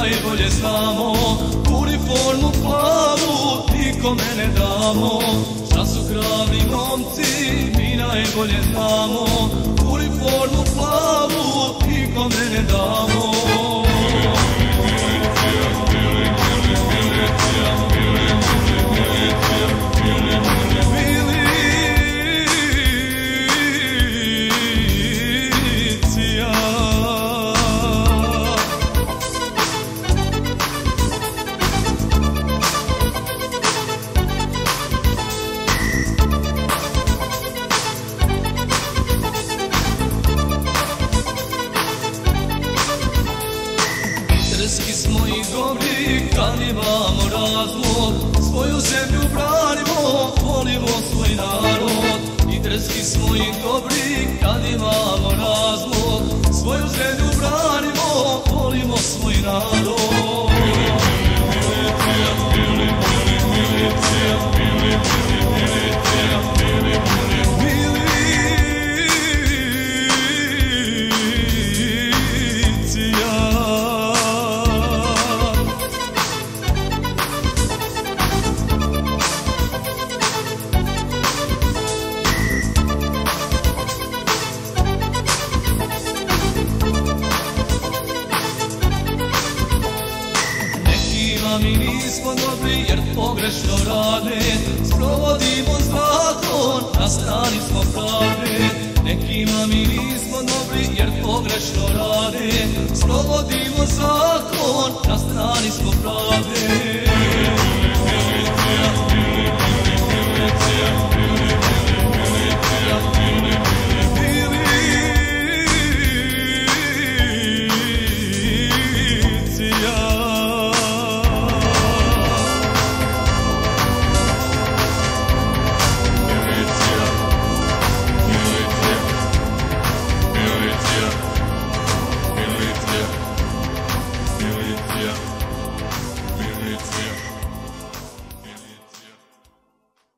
najbolje znamo, uniformu plavu nikome ne damo. Šta su hrabri momci, mi najbolje znamo, uniformu plavu nikome ne damo. Drski smo i dobri kad imamo razlog, svoju zemlju branimo, volimo svoj narod. I drski smo i dobri kad imamo razlog, svoju zemlju branimo, volimo svoj narod. Mi nismo dobri jer pogrešno rade, sprovodimo zakon, na strani smo pravde. Nekima mi nismo dobri jer pogrešno rade, sprovodimo zakon, na strani smo pravde. Yeah.